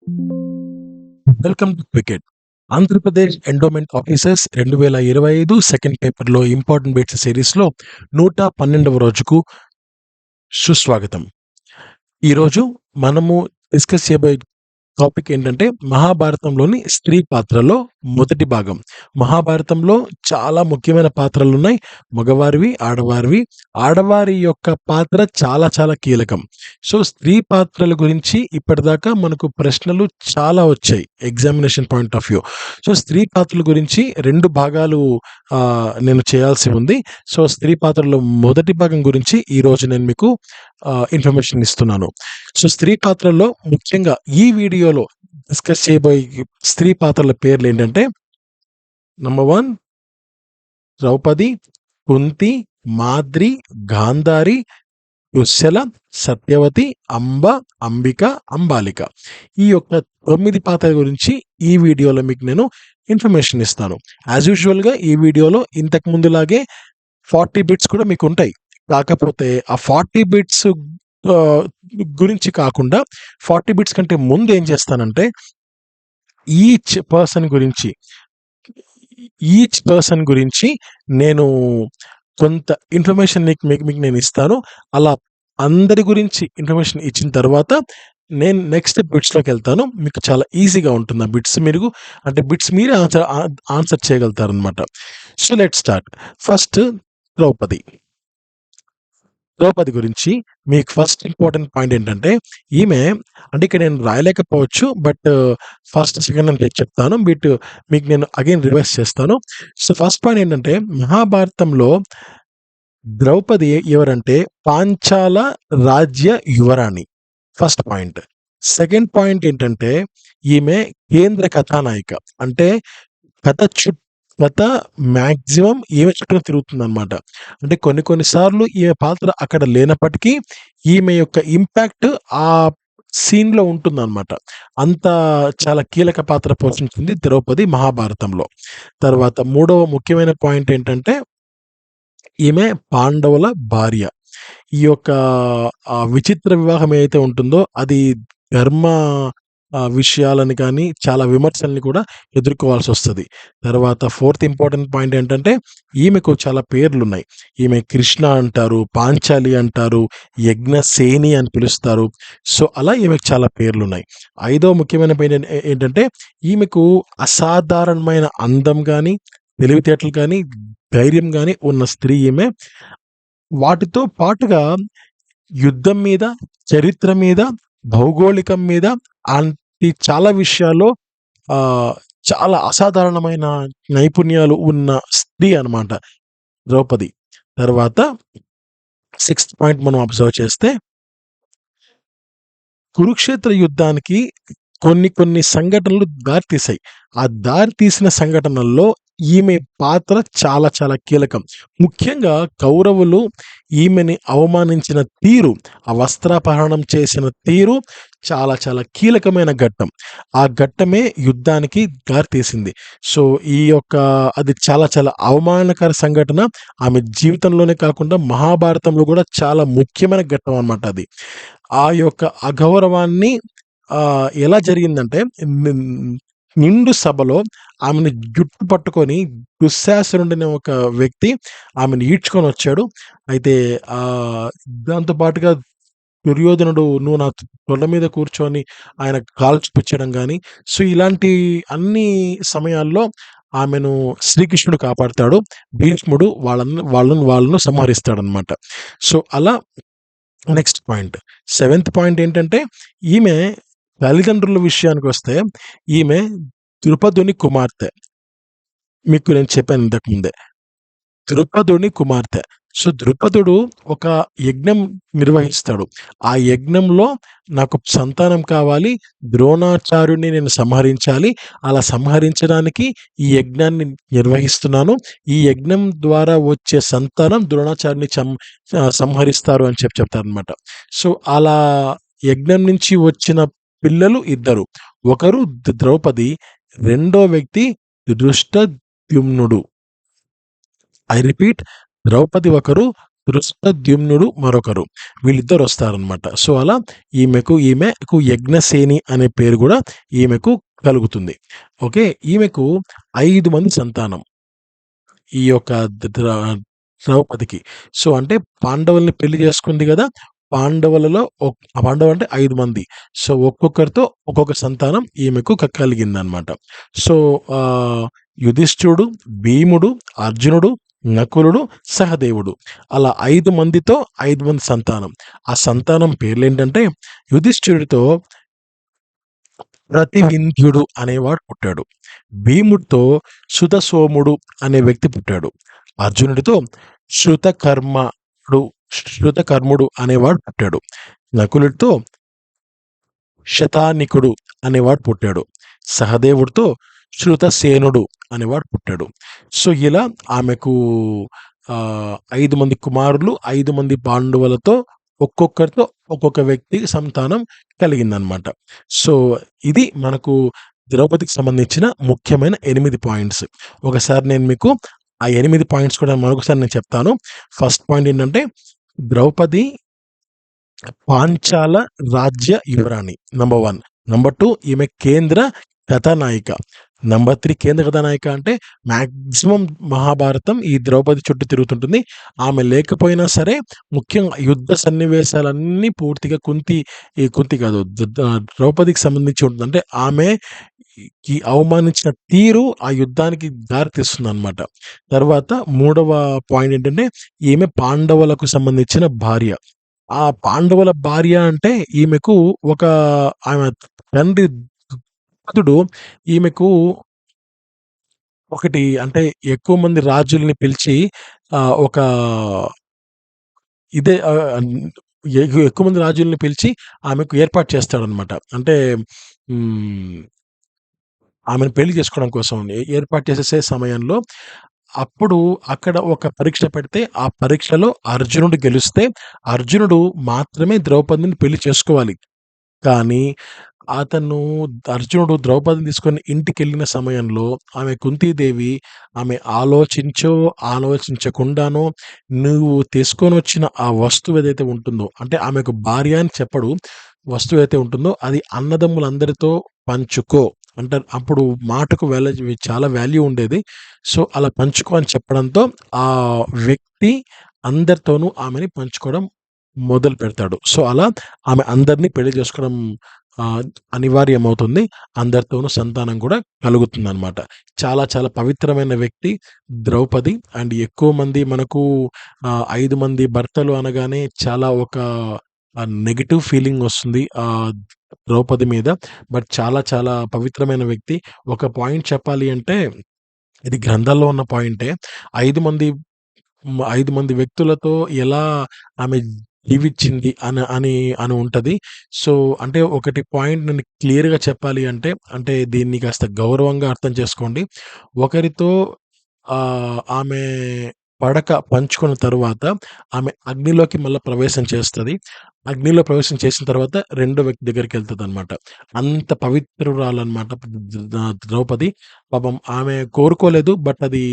Welcome to cricket. Andhra Pradesh endowment officers 2025 second పేపర్‌లో important bits సిరీస్‌లో 112వ రోజుకు సుస్వాగతం. ఈరోజు మనము డిస్కస్ చేయబోయే టాపిక్ ఏంటంటే మహాభారతంలోని స్త్రీ పాత్రలో మొదటి భాగం. మహాభారతంలో చాలా ముఖ్యమైన పాత్రలున్నాయి. మగవారివి, ఆడవారివి. ఆడవారి యొక్క పాత్ర చాలా చాలా కీలకం. సో, స్త్రీ పాత్రల గురించి ఇప్పటిదాకా మనకు ప్రశ్నలు చాలా వచ్చాయి examination point of view. So, స్త్రీ పాత్రల గురించి 2 భాగాలు నేను చేయాల్సి ఉంది. సో, స్త్రీ పాత్రలో మొదటి భాగం గురించి ఈరోజు నేను మీకు ఇన్ఫర్మేషన్ ఇస్తున్నాను. సో, స్త్రీ పాత్రల్లో ముఖ్యంగా ఈ వీడియోలో డిస్కస్ చేయబోయే స్త్రీ పాత్రల పేర్లేంటంటే నంబర్ 1 ద్రౌపది, కుంతి, మాద్రి, గాంధారి, దుశ్శల, సత్యవతి, అంబ, అంబిక, అంబాలిక. ఈ యొక్క 9 పాత్రల గురించి ఈ వీడియోలో మీకు నేను ఇన్ఫర్మేషన్ ఇస్తాను. యాజ్ యూజువల్‌గా ఈ వీడియోలో ఇంతకు ముందులాగే 40 బిట్స్ కూడా మీకుంటాయి. కాకపోతే ఆ 40 బిట్స్ గురించి కాకుండా 40 బిట్స్ కంటే ముందు ఏం చేస్తానంటే ఈచ్ పర్సన్ గురించి నేను కొంత ఇన్ఫర్మేషన్ మీకు నేను ఇస్తాను. అలా అందరి గురించి ఇన్ఫర్మేషన్ ఇచ్చిన తర్వాత నేను నెక్స్ట్ బిట్స్‌లోకి వెళ్తాను. మీకు చాలా ఈజీగా ఉంటుంది. ఆ బిట్స్ మీరే ఆన్సర్ చేయగలుగుతారనమాట. So, let's start. First Draupadi. Draupadi గురించి మీకు ఫస్ట్ ఇంపార్టెంట్ పాయింట్ ఏంటంటే ఈమె అంటే ఇక్కడ నేను రాయలేకపోవచ్చు. బట్ ఫస్ట్, సెకండ్ అని చెప్తాను. మీకు నేను అగైన్ రివైజ్ చేస్తాను. సో, ఫస్ట్ పాయింట్ ఏంటంటే మహాభారతంలో ద్రౌపది ఎవరంటే పాంచాల రాజ్య యువరాణి. First point. సెకండ్ పాయింట్ ఏంటంటే ఈమె కేంద్ర కథానాయిక. అంటే కథ మాక్సిమం ఈమె చుట్టూ తిరుగుతుందనమాట. అంటే కొన్ని సార్లు ఈమె పాత్ర అక్కడ లేనప్పటికీ ఈమె యొక్క ఇంపాక్ట్ ఆ సీన్‌లో ఉంటుందనమాట. అంత చాలా కీలక పాత్ర పోషించింది ద్రౌపది మహాభారతంలో. తర్వాత మూడవ ముఖ్యమైన పాయింట్ ఏంటంటే ఈమె పాండవుల భార్య. ఈ యొక్క విచిత్ర వివాహం ఏదైతే ఉంటుందో అది ధర్మ విషయాలని కానీ చాలా విమర్శల్ని కూడా ఎదుర్కోవాల్సొస్తది. తర్వాత ఫోర్త్ ఇంపార్టెంట్ పాయింట్ ఏంటంటే ఈమెకు చాలా పేర్లున్నాయి. ఈమె కృష్ణ అంటారు, పాంచాలి అంటారు, యజ్ఞసేని అని పిలుస్తారు. సో, అలా ఈమెకు చాలా పేర్లున్నాయి. ఐదో ముఖ్యమైన పాయింట్ ఏంటంటే ఈమెకు అసాధారణమైన అందం గాని, తెలివితేటలు గాని, ధైర్యం గాని ఉన్న స్త్రీ ఈమె. వాటితో పాటుగా యుద్ధం మీద, చరిత్ర మీద, భౌగోళికం మీద చాలా విషయాల్లో చాలా అసాధారణమైన నైపుణ్యాలు ఉన్న స్త్రీ అనమాట ద్రౌపది. తర్వాత సిక్స్త్ పాయింట్ మనం అబ్జర్వ్ చేస్తే కురుక్షేత్ర యుద్ధానికి కొన్ని సంఘటనలు దారితీశాయి. ఆ దారితీసిన సంఘటనల్లో ఈమె పాత్ర చాలా చాలా కీలకం. ముఖ్యంగా కౌరవులు ఈమెని అవమానించిన తీరు, ఆ వస్త్రాపహరణం చేసిన తీరు చాలా చాలా కీలకమైన ఘట్టం. ఆ ఘట్టమే యుద్ధానికి దారితీసింది. సో, అది చాలా చాలా అవమానకర సంఘటన. ఆమె జీవితంలోనే కాకుండా మహాభారతంలో కూడా చాలా ముఖ్యమైన ఘట్టం అనమాట అది. ఆ యొక్క అగౌరవాన్ని ఎలా జరిగిందంటే నిండు సభలో ఆమెను జుట్టు పట్టుకొని దుశ్శాసనుడనే ఒక వ్యక్తి ఆమెను ఈడ్చుకొనొచ్చాడు. అయితే దాంతో పాటుగా దుర్యోధనుడు "నువ్వు నా తొడ మీద కూర్చొని" ఆయన కాళ్ళు చూపించడం గాని, సో, ఇలాంటి అన్ని సమయాల్లో ఆమెను శ్రీకృష్ణుడు కాపాడతాడు. భీష్ముడు వాళ్ళను సంహరిస్తాడనమాట. సో, అలా నెక్స్ట్ పాయింట్. సెవెంత్ పాయింట్ ఏంటంటే ఈమె తల్లిదండ్రుల విషయానికొస్తే ఈమె ద్రుపదుని కుమార్తె. మీకు నేను చెప్పాను ఇంతకు ముందే. ద్రుపదుని కుమార్తె. సో, ద్రుపదుడు ఒక యజ్ఞం నిర్వహిస్తాడు. ఆ యజ్ఞంలో నాకు సంతానం కావాలి, ద్రోణాచార్యుడిని నేను సంహరించాలి. అలా సంహరించడానికి ఈ యజ్ఞాన్ని నిర్వహిస్తున్నాను. ఈ యజ్ఞం ద్వారా వచ్చే సంతానం ద్రోణాచార్యుడిని సంహరిస్తారు అని చెప్తారనమాట. సో, అలా యజ్ఞం నుంచి వచ్చిన పిల్లలు ఇద్దరు. ఒకరు ద్రౌపది, రెండో వ్యక్తి ధృష్టద్యుమ్నుడు. ఐ రిపీట్, ద్రౌపది ఒకరు, ధృష్టద్యుమ్నుడు మరొకరు. వీళ్ళిద్దరు వస్తారనమాట. సో, అలా ఈమెకు యజ్ఞసేని అనే పేరు గూడా ఈమెకు కలుగుతుంది. ఓకే. ఈమెకు 5 మంది సంతానం. ఈ యొక్క ద్రౌపదికి. సో, అంటే పాండవుల్ని పెళ్లి చేసుకుంది గదా! పాండవులలో పాండవులంటే 5 మంది. సో, ఒక్కొక్కరితో ఒక్కొక్క సంతానం ఈమెకు కలిగిందనమాట. సో, యుధిష్ఠిరుడు, భీముడు, అర్జునుడు, నకులుడు, సహదేవుడు. అలా 5 మందితో 5 మంది సంతానం. ఆ సంతానం పేర్లేంటంటే యుధిష్ఠిరుడితో ప్రతివింధ్యుడు అనేవాడు పుట్టాడు. భీముడితో శృతసోముడు అనే వ్యక్తి పుట్టాడు. అర్జునుడితో శృతకర్మడు శృతకర్ముడు అనేవాడు పుట్టాడు. నకులుడితో శతానికుడు అనేవాడు పుట్టాడు. సహదేవుడితో శృతసేనుడు అనేవాడు పుట్టాడు. సో, ఇలా ఆమెకు 5 మంది కుమారులు, 5 మంది పాండవులతో ఒక్కొక్కరితో ఒక్కొక్క వ్యక్తి సంతానం కలిగిందనమాట. సో, ఇది మనకు ద్రౌపదికి సంబంధించిన ముఖ్యమైన 8 పాయింట్స్. ఒకసారి నేను మీకు ఆ 8 పాయింట్స్ కూడా మరొకసారి నేను చెప్తాను. ఫస్ట్ పాయింట్ ఏంటంటే ద్రౌపది పాంచాల రాజ్య యువరాణి నంబర్ 1. నంబర్ 2 ఈమె కేంద్ర కథానాయిక. నంబర్ 3 కేంద్ర కథానాయిక అంటే మాక్సిమం మహాభారతం ఈ ద్రౌపది చుట్టూ తిరుగుతుంటుంది. ఆమె లేకపోయినా సరే ముఖ్యంగా యుద్ధ సన్నివేశాలన్నీ పూర్తిగా కుంతి కాదు ద్రౌపదికి సంబంధించి ఉంటుంది. అంటే ఆమెకి అవమానించిన తీరు ఆ యుద్ధానికి దారితీస్తుందనమాట. తర్వాత మూడవ పాయింట్ ఏంటంటే ఈమె పాండవులకు సంబంధించిన భార్య. ఆ పాండవుల భార్య అంటే ఈమెకు ఆమె తండ్రి ద్రుపదుడు ఈమెకు అంటే ఎక్కువ మంది రాజుల్ని పిలిచి ఒక ఇదే ఎక్కువ మంది రాజుల్ని పిలిచి ఆమెకు ఏర్పాటు చేస్తాడనమాట. అంటే ఆమెను పెళ్లి చేసుకోవడం కోసం ఏర్పాటు చేసే సమయంలో అప్పుడు అక్కడ ఒక పరీక్ష పెడితే ఆ పరీక్షలో అర్జునుడు గెలిస్తే అర్జునుడు మాత్రమే ద్రౌపదిని పెళ్లి చేసుకోవాలి. కానీ అర్జునుడు ద్రౌపదిని తీసుకొని ఇంటికెళ్ళిన సమయంలో ఆమె కుంతీదేవి ఆమె ఆలోచించకుండానో నువ్వు తీసుకొనొచ్చిన ఆ వస్తువు ఏదైతే ఉంటుందో అంటే ఆమెకు భార్య అని చెప్పడు. వస్తువు ఏదైతే ఉంటుందో అది అన్నదమ్ములందరితో పంచుకో అంటారు. అప్పుడు మాటకు చాలా వాల్యూ ఉండేది. సో, అలా పంచుకో అని చెప్పడంతో ఆ వ్యక్తి అందరితోనూ ఆమెని పంచుకోవడం మొదలు పెడతాడు. సో, అలా ఆమె అందరిని పెళ్లి చేసుకోవడం అనివార్యమవుతుంది. అందరితోనూ సంతానం కూడా కలుగుతుందనమాట. చాలా చాలా పవిత్రమైన వ్యక్తి ద్రౌపది. అండ్ ఎక్కువ మంది మనకు 5 మంది భర్తలు అనగానే చాలా ఒక నెగెటివ్ ఫీలింగ్ వస్తుంది ద్రౌపది మీద. బట్ చాలా చాలా పవిత్రమైన వ్యక్తి. ఒక పాయింట్ చెప్పాలి అంటే ఇది గ్రంథాల్లో ఉన్న పాయింటే. 5 మంది 5 మంది వ్యక్తులతో ఎలా ఆమె జీవిచ్చింది అని ఉంటది. సో, అంటే ఒకటి పాయింట్ నేను క్లియర్‌గా చెప్పాలి అంటే, దీన్ని కాస్త గౌరవంగా అర్థం చేసుకోండి. ఒకరితో ఆమె పడక పంచుకున్న తరువాత ఆమె అగ్నిలోకి మళ్ళా ప్రవేశం చేస్తది. అగ్నిలో ప్రవేశం చేసిన తర్వాత రెండో వ్యక్తి దగ్గరికెళ్తదనమాట. అంత పవిత్రురాలనమాట ద్రౌపది. పాపం ఆమె కోరుకోలేదు. బట్ అది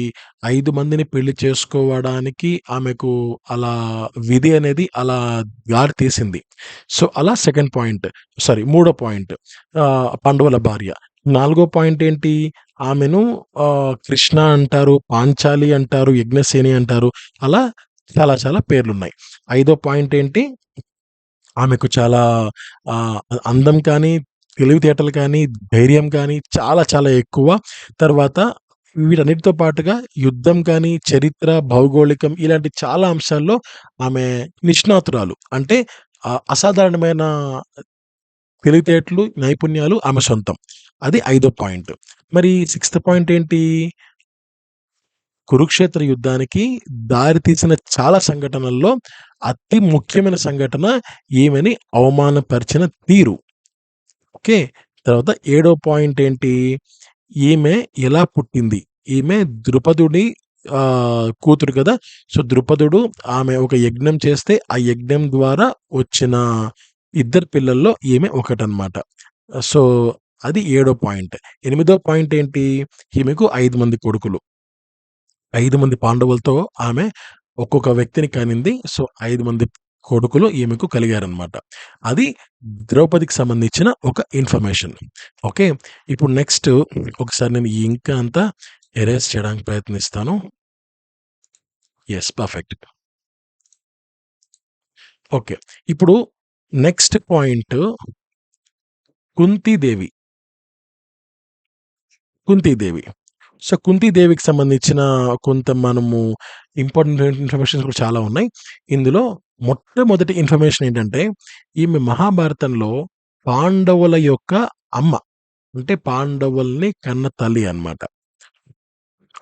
5 మందిని పెళ్లి చేసుకోవడానికి ఆమెకు అలా విధి అనేది అలా దారి తీసింది. సో, అలా సెకండ్ పాయింట్ మూడో పాయింట్ పాండవుల భార్య. నాలుగో పాయింట్ ఏంటి? ఆమెను కృష్ణ అంటారు, పాంచాలి అంటారు, యజ్ఞసేని అంటారు. అలా చాలా చాలా పేర్లున్నాయి. ఐదో పాయింట్ ఏంటి? ఆమెకు చాలా అందం కానీ, తెలివితేటలు కానీ, ధైర్యం కానీ చాలా చాలా ఎక్కువ. తర్వాత వీటన్నిటితో పాటుగా యుద్ధం కానీ, చరిత్ర, భౌగోళికం ఇలాంటి చాలా అంశాల్లో ఆమె నిష్ణాతురాలు. అంటే అసాధారణమైన తెలివితేటలు, నైపుణ్యాలు ఆమె సొంతం. అది ఐదో పాయింట్. మరి సిక్స్త్ పాయింట్ ఏంటి? కురుక్షేత్ర యుద్ధానికి దారితీసిన చాలా సంఘటనల్లో అతి ముఖ్యమైన సంఘటన ఈమెని అవమానపరిచిన తీరు. ఓకే. తర్వాత ఏడో పాయింట్ ఏంటి? ఈమె ఎలా పుట్టింది? ఈమె ద్రుపదుడి కూతురు కదా! సో, ద్రుపదుడు ఆమె ఒక యజ్ఞం చేస్తే ఆ యజ్ఞం ద్వారా వచ్చిన ఇద్దరు పిల్లల్లో ఈమె ఒకటనమాట. సో, అది ఏడో పాయింట్. ఎనిమిదో పాయింట్ ఏంటి? ఈమెకు 5 మంది కొడుకులు. 5 మంది పాండవులతో ఆమె ఒక్కొక్క వ్యక్తిని కనింది. సో, 5 మంది కొడుకులు ఈమెకు కలిగారనమాట. అది ద్రౌపదికి సంబంధించిన ఒక ఇన్ఫర్మేషన్. ఓకే. ఇప్పుడు నెక్స్ట్ ఒకసారి నేను ఈ ఇంక్ అంతా ఎరేజ్ చేయడానికి ప్రయత్నిస్తాను. యెస్. పర్ఫెక్ట్. ఓకే. ఇప్పుడు next point Kuntidevi. Kuntidevi. So, కుంతీదేవికి సంబంధించిన కొంత మనము ఇంపార్టెంట్ ఇన్ఫర్మేషన్స్ కూడా చాలా ఉన్నాయి. ఇందులో మొట్టమొదటి ఇన్ఫర్మేషన్ ఏంటంటే, ఈమె మహాభారతంలో పాండవుల యొక్క అమ్మ. అంటే పాండవుల్ని కన్న తల్లి అన్నమాట.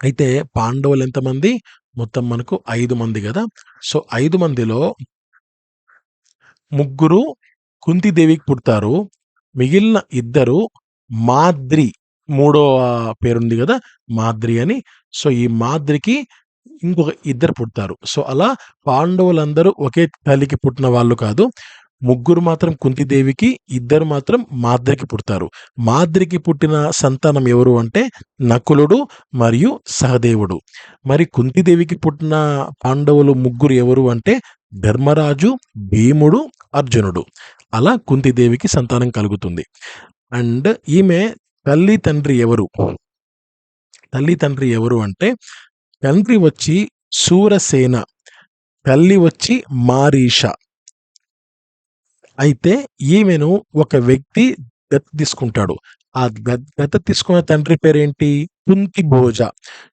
అయితే పాండవులు ఎంతమంది? మొత్తం మనకు 5 మంది గదా! సో, 5 మందిలో ముగ్గురు కుంతీదేవికి పుడతారు. మిగిలిన ఇద్దరు మాద్రి మూడవ పేరుంది గదా! మాద్రి అని. సో, ఈ మాద్రికి ఇంకొక ఇద్దరు పుడతారు. సో, అలా పాండవులందరూ ఒకే తల్లికి పుట్టిన వాళ్ళు కాదు. ముగ్గురు మాత్రం కుంతీదేవికి, ఇద్దరు మాత్రం మాద్రికి పుడతారు. మాద్రికి పుట్టిన సంతానం ఎవరు అంటే నకులుడు మరియు సహదేవుడు. మరి కుంతీదేవికి పుట్టిన పాండవులు ముగ్గురు ఎవరు అంటే ధర్మరాజు, భీముడు, అర్జునుడు. అలా కుంతీదేవికి సంతానం కలుగుతుంది. అండ్ ఈమె తల్లి, తండ్రి ఎవరు? తల్లి, తండ్రి ఎవరు అంటే తండ్రి వచ్చి శూరసేన, తల్లి వచ్చి మారీష. అయితే ఈమెను ఒక వ్యక్తి దత్తత తీసుకుంటాడు. ఆ దత్తత తీసుకున్న తండ్రి పేరేంటి? కుంతిభోజ.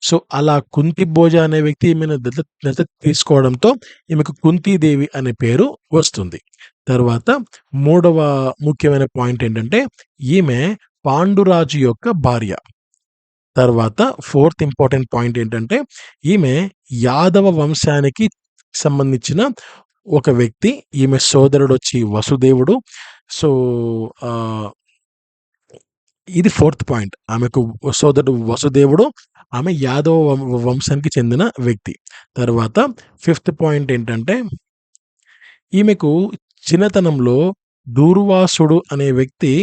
సో, అలా కుంతిభోజ అనే వ్యక్తి ఈమెను దత్తత తీసుకోవడంతో ఈమెకు కుంతీదేవి అనే పేరు వస్తుంది. తర్వాత మూడవ ముఖ్యమైన పాయింట్ ఏంటంటే ఈమె పాండురాజు యొక్క భార్య. తర్వాత ఫోర్త్ ఇంపార్టెంట్ పాయింట్ ఏంటంటే ఈమె యాదవ వంశానికి సంబంధించిన ఒక వ్యక్తి. ఈమె సోదరుడొచ్చి వసుదేవుడు. సో, ఇది ఫోర్త్ పాయింట్. ఆమెకు సోదరుడు వసుదేవుడు. ఆమె యాదవ వంశానికి చెందిన వ్యక్తి. తర్వాత ఫిఫ్త్ పాయింట్ ఏంటంటే ఈమెకు చిన్నతనంలో దూర్వాసుడు అనే వ్యక్తి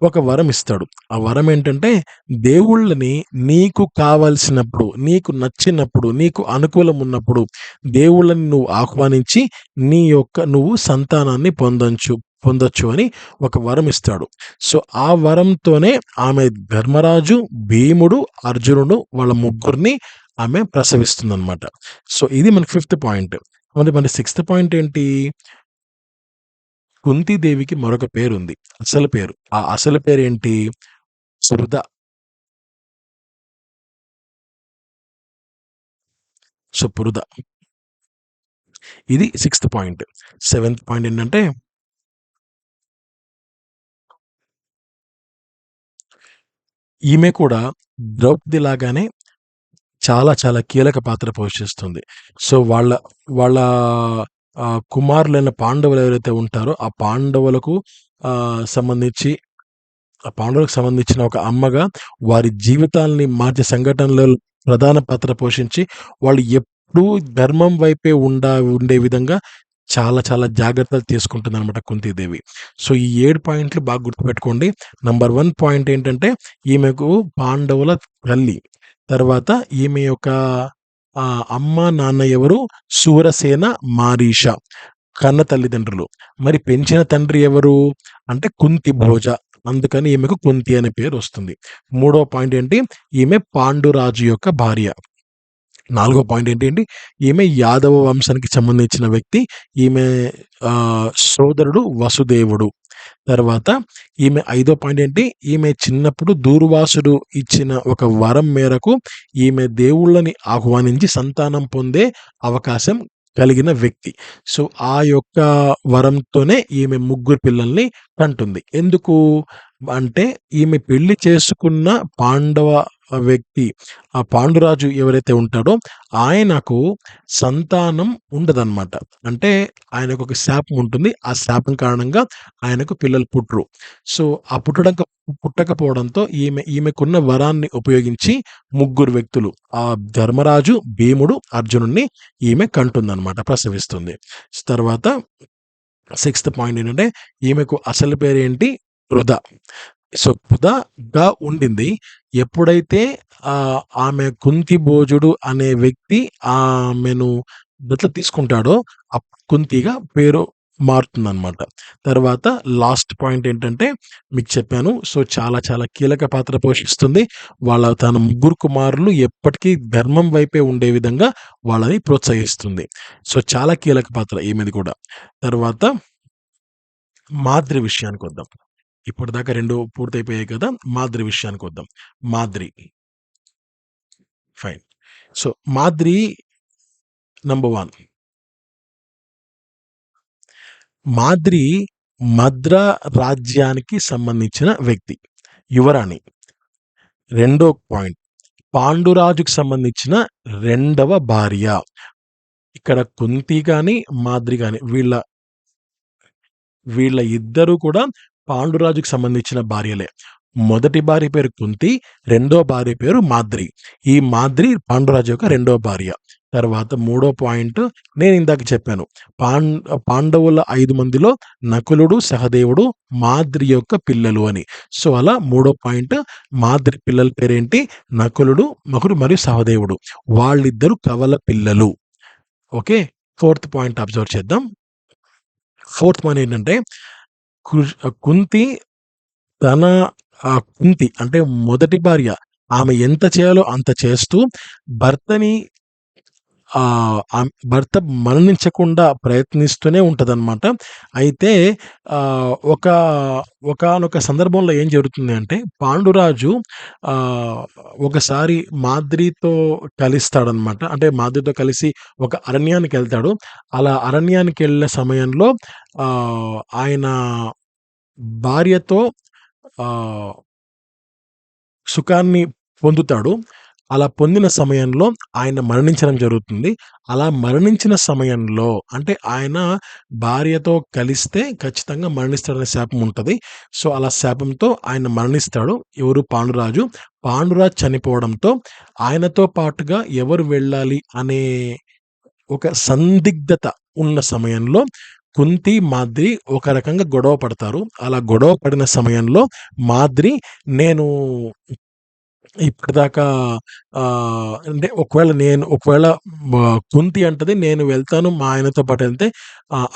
ఒక వరం ఇస్తాడు. ఆ వరం ఏంటంటే దేవుళ్ళని నీకు కావాల్సినప్పుడు, నీకు నచ్చినప్పుడు, నీకు అనుకూలం ఉన్నప్పుడు దేవుళ్ళని నువ్వు ఆహ్వానించి నువ్వు సంతానాన్ని పొందొచ్చు అని ఒక వరం ఇస్తాడు. సో, ఆ వరంతోనే ఆమె ధర్మరాజు, భీముడు, అర్జునుడు వాళ్ళ ముగ్గురిని ఆమె ప్రసవిస్తుందన్నమాట. సో, ఇది మనకి ఫిఫ్త్ పాయింట్. మన సిక్స్త్ పాయింట్ ఏంటి? కుంతీదేవికి మరొక పేరుంది. అసలు పేరు. ఆ అసలు పేరేంటి? సురద. సుపృద. ఇది సిక్స్త్ పాయింట్. సెవెంత్ పాయింట్ ఏంటంటే ఈమె కూడా ద్రౌపది లాగానే చాలా చాలా కీలక పాత్ర పోషిస్తుంది. సో, వాళ్ళ వాళ్ళ కుమారులైన పాండవులు ఎవరైతే ఉంటారో ఆ పాండవులకు సంబంధించి ఆ పాండవులకు సంబంధించిన ఒక అమ్మగా వారి జీవితాల్ని మార్చే సంఘటనలలో ప్రధాన పాత్ర పోషించి వాళ్ళు ఎప్పుడూ ధర్మం వైపే ఉండే విధంగా చాలా చాలా జాగ్రత్తలు తీసుకుంటుందనమాట కుంతీదేవి. సో, ఈ 7 పాయింట్లు బాగా గుర్తుపెట్టుకోండి. నంబర్ 1 పాయింట్ ఏంటంటే ఈమెకు పాండవుల తల్లి. తర్వాత ఈమె యొక్క అమ్మ, నాన్న ఎవరు? శూరసేన, మారీష కన్న తల్లిదండ్రులు. మరి పెంచిన తండ్రి ఎవరు? అంటే కుంతిభోజ. అందుకని ఈమెకు కుంతి అనే పేరు వస్తుంది. మూడవ పాయింట్ ఏంటి? ఈమె పాండురాజు యొక్క భార్య. నాలుగో పాయింట్ ఏంటి? ఈమె యాదవ వంశానికి సంబంధించిన వ్యక్తి. ఈమె సోదరుడు వసుదేవుడు. తర్వాత ఈమె ఐదో పాయింట్ ఏంటి? ఈమె చిన్నప్పుడు దూర్వాసుడు ఇచ్చిన ఒక వరం మేరకు ఈమె దేవుళ్ళని ఆహ్వానించి సంతానం పొందే అవకాశం కలిగిన వ్యక్తి. సో, ఆ యొక్క వరంతోనే ఈమె ముగ్గురు పిల్లల్ని కంటుంది. ఎందుకు అంటే ఈమె పెళ్లి చేసుకున్న పాండవ వ్యక్తి, ఆ పాండురాజు ఎవరైతే ఉంటాడో ఆయనకు సంతానం ఉండదన్నమాట. అంటే ఆయనకు ఒక శాపం ఉంటుంది. ఆ శాపం కారణంగా ఆయనకు పిల్లలు పుట్టరు. సో, ఆ పుట్టకపోవడంతో ఈమెకున్న వరాన్ని ఉపయోగించి ముగ్గురు వ్యక్తులు, ఆ ధర్మరాజు, భీముడు, అర్జునుడిని ఈమె కంటుందన్నమాట, ప్రసవిస్తుంది. తర్వాత సిక్స్త్ పాయింట్ ఏంటంటే ఈమెకు అసలు పేరేంటి? వృధ. సో, వృధగా ఉండింది. ఎప్పుడైతే ఆమె కుంతిభోజుడు అనే వ్యక్తి ఆమెను దత్తత తీసుకుంటాడో అప్పుడు కుంతిగా పేరు మారుతుందనమాట. తర్వాత లాస్ట్ పాయింట్ ఏంటంటే మీకు చెప్పాను. సో, చాలా చాలా కీలక పాత్ర పోషిస్తుంది. తన ముగ్గురు కుమారులు ఎప్పటికీ ధర్మం వైపే ఉండే విధంగా వాళ్ళని ప్రోత్సహిస్తుంది. సో, చాలా కీలక పాత్ర ఈమెది కూడా. తర్వాత మాద్రి విషయానికొద్దాం. ఇప్పటిదాకా 2 పూర్తయిపోయాయి కదా! మాద్రి విషయానికొద్దాం. మాద్రి. ఫైన్. సో, మాద్రి నంబర్ 1. మాద్రి మద్ర రాజ్యానికి సంబంధించిన వ్యక్తి. యువరాణి. రెండో పాయింట్. పాండురాజుకి సంబంధించిన రెండవ భార్య. ఇక్కడ కుంతి గాని, మాద్రి గాని వీళ్ళ ఇద్దరూ కూడా పాండురాజుకి సంబంధించిన భార్యలే. మొదటి భార్య పేరు కుంతి, రెండో భార్య పేరు మాద్రి. ఈ మాద్రి పాండురాజు యొక్క రెండో భార్య. తర్వాత మూడో పాయింట్ నేనిందాక చెప్పాను. పాండవుల 5 మందిలో నకులుడు, సహదేవుడు మాద్రి యొక్క పిల్లలు అని. సో, అలా మూడో పాయింట్ మాద్రి పిల్లల పేరేంటి? నకులుడు మరియు సహదేవుడు. వాళ్ళిద్దరూ కవల పిల్లలు. ఓకే. ఫోర్త్ పాయింట్ అబ్జర్వ్ చేద్దాం. ఫోర్త్ పాయింట్ ఏంటంటే కుంతి కుంతి అంటే మొదటి భార్య ఆమె ఎంత చేయాలో అంత చేస్తూ భర్త మరణించకుండా ప్రయత్నిస్తూనే ఉంటదనమాట. అయితే ఒకానొక సందర్భంలో ఏం జరుగుతుంది అంటే పాండురాజు ఒకసారి మాద్రితో కలుస్తాడనమాట. అంటే మాద్రితో కలిసి ఒక అరణ్యానికెళ్తాడు. అలా అరణ్యానికెళ్ళే సమయంలో ఆయన భార్యతో సుఖాన్ని పొందుతాడు. అలా పొందిన సమయంలో ఆయన మరణించడం జరుగుతుంది. అలా మరణించిన సమయంలో అంటే ఆయన భార్యతో కలిస్తే ఖచ్చితంగా మరణిస్తాడనే శాపం ఉంటది. సో, అలా శాపంతో ఆయన మరణిస్తాడు. ఎవరు? పాండురాజు. పాండురాజు చనిపోవడంతో ఆయనతో పాటుగా ఎవరు వెళ్ళాలి అనే ఒక సందిగ్ధత ఉన్న సమయంలో కుంతి, మాద్రి ఒక రకంగా గొడవ పడతారు. అలా గొడవ పడిన సమయంలో మాద్రి నేను ఇప్పటిదాకా అంటే ఒకవేళ కుంతి అంటది నేను వెళ్తాను మా ఆయనతో పాటు వెళ్తే,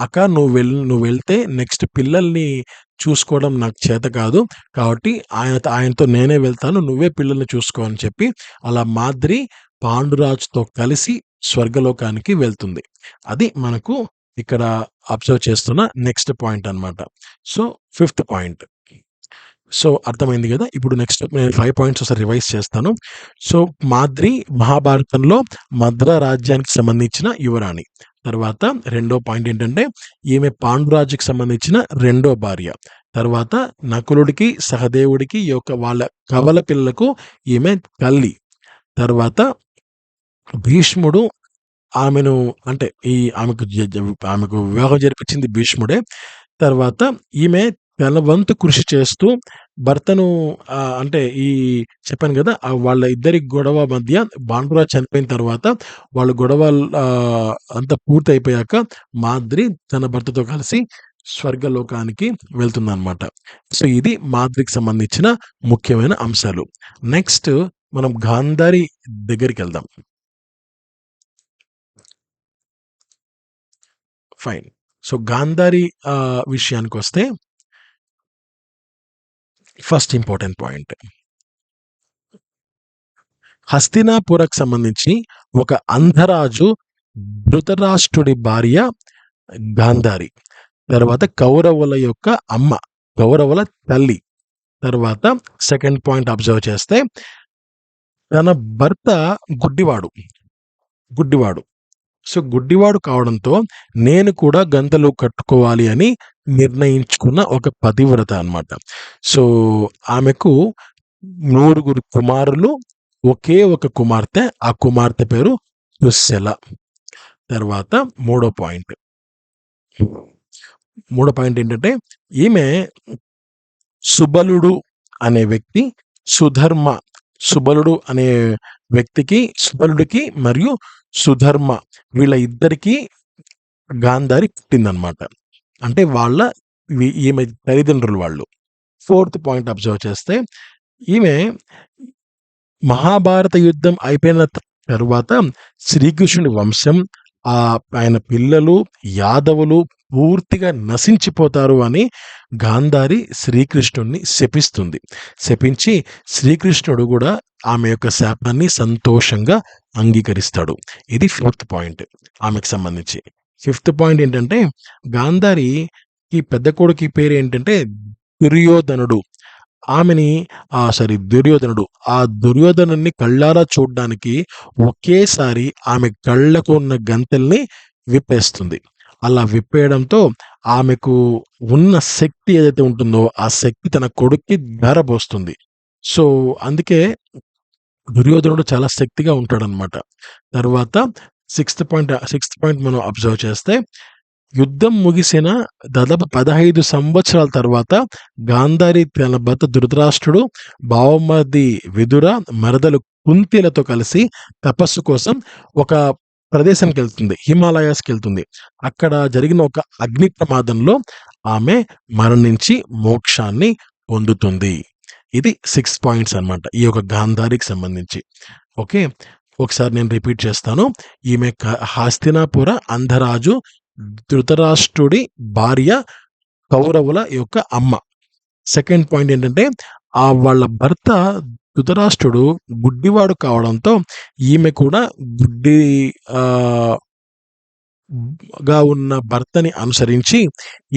అక్క నువ్వు వెళ్తే నెక్స్ట్ పిల్లల్ని చూసుకోవడం నాకు చేత కాదు. కాబట్టి ఆయనతో నేనే వెళ్తాను. నువ్వే పిల్లల్ని చూసుకో అని చెప్పి అలా మాద్రి పాండురాజుతో కలిసి స్వర్గలోకానికి వెళ్తుంది. అది మనకు ఇక్కడ అబ్జర్వ్ చేస్తున్న నెక్స్ట్ పాయింట్ అనమాట. So, fifth point. సో, అర్థమైంది గదా! ఇప్పుడు నెక్స్ట్ నేను 5 పాయింట్స్ ఒకసారి రివైజ్ చేస్తాను. సో, మాద్రి మహాభారతంలో మద్ర రాజ్యానికి సంబంధించిన యువరాణి. తర్వాత రెండో పాయింట్ ఏంటంటే ఈమె పాండురాజుకి సంబంధించిన రెండో భార్య. తర్వాత నకులుడికి, సహదేవుడికి వాళ్ళ కవల పిల్లలకు ఈమె తల్లి. తర్వాత భీష్ముడు ఆమెను అంటే ఆమెకు వివాహం జరిపించింది భీష్ముడే. తర్వాత ఈమె తన వంతు కృషి చేస్తూ భర్తను అంటే చెప్పాను గదా! వాళ్ళ ఇద్దరి గొడవ మధ్య పాండురాజు చనిపోయిన తర్వాత వాళ్ళ గొడవ అంతా పూర్తయిపోయాక మాద్రి తన భర్తతో కలిసి స్వర్గలోకానికి వెళ్తుందనమాట. సో, ఇది మాద్రికి సంబంధించిన ముఖ్యమైన అంశాలు. నెక్స్ట్ మనం గాంధారి దగ్గరికెళ్దాం. ఫైన్. సో, గాంధారి విషయానికొస్తే ఫస్ట్ ఇంపార్టెంట్ పాయింట్. హస్తినాపురకు సంబంధించి ఒక అంధరాజు ధృతరాష్ట్రుడి భార్య గాంధారి. తర్వాత కౌరవుల యొక్క అమ్మ, కౌరవుల తల్లి. తర్వాత సెకండ్ పాయింట్ అబ్జర్వ్ చేస్తే తన భర్త గుడ్డివాడు. సో, గుడ్డివాడు కావడంతో నేను కూడా గంతలు కట్టుకోవాలి అని నిర్ణయించుకున్న ఒక పతివ్రత అనమాట. సో, ఆమెకు 9 కుమారులు, ఒకే ఒక కుమార్తె. ఆ కుమార్తె పేరు దుశ్శల. తర్వాత మూడో పాయింట్ ఏంటంటే ఈమె సుబలుడు అనే వ్యక్తి, సుబలుడు అనే సుబలుడికి మరియు సుధర్మ వీళ్ళ ఇద్దరికి గాంధారి పుట్టిందనమాట. అంటే ఈమె తల్లిదండ్రులు వాళ్ళు. ఫోర్త్ పాయింట్ అబ్జర్వ్ చేస్తే ఈమె మహాభారత యుద్ధం అయిపోయిన తరువాత శ్రీకృష్ణుడి వంశం ఆయన పిల్లలు, యాదవులు పూర్తిగా నశించిపోతారు అని గాంధారి శ్రీకృష్ణుడిని శపిస్తుంది. శపించి శ్రీకృష్ణుడు గూడా ఆమె యొక్క శాపాన్ని సంతోషంగా అంగీకరిస్తాడు. ఇది 4థ్ పాయింట్ ఆమెకు సంబంధించి. 5థ్ పాయింట్ ఏంటంటే, గాంధారికి పెద్ద కొడుకు పేరేంటంటే దుర్యోధనుడు. ఆమెని దుర్యోధనుడు. ఆ దుర్యోధనుడిని కళ్ళారా చూడ్డానికి ఒకేసారి ఆమె కళ్ళకు ఉన్న గంతెల్ని విప్పేస్తుంది. అలా విప్పేయడంతో ఆమెకు ఉన్న శక్తి ఏదైతే ఉంటుందో, ఆ శక్తి తన కొడుక్కి ధారపోస్తుంది. సో, అందుకే దుర్యోధనుడు చాలా శక్తిగా ఉంటాడనమాట. తర్వాత సిక్స్త్ పాయింట్ మనం అబ్జర్వ్ చేస్తే, యుద్ధం ముగిసిన దాదాపు 15 సంవత్సరాల తర్వాత గాంధారి తన భర్త ధృతరాష్ట్రుడు, బావమరిది విదుర, మరదలు కుంతిలతో కలిసి తపస్సు కోసం ఒక ప్రదేశానికెళ్తుంది. హిమాలయాస్‌కెళ్తుంది. అక్కడ జరిగిన ఒక అగ్ని ప్రమాదంలో ఆమె మరణించి మోక్షాన్ని పొందుతుంది. ఇది 6 పాయింట్స్ అన్నమాట. ఈ యొక్క గాంధారికి సంబంధించి. ఓకే. ఒకసారి నేను రిపీట్ చేస్తాను. ఈమె హస్తినాపుర అంధరాజు ధృతరాష్ట్రుడి భార్య, కౌరవుల యొక్క అమ్మ. సెకండ్ పాయింట్ ఏంటంటే, వాళ్ళ భర్త ధృతరాష్ట్రుడు గుడ్డివాడు కావడంతో ఈమె కూడా గా ఉన్న భర్తని అనుసరించి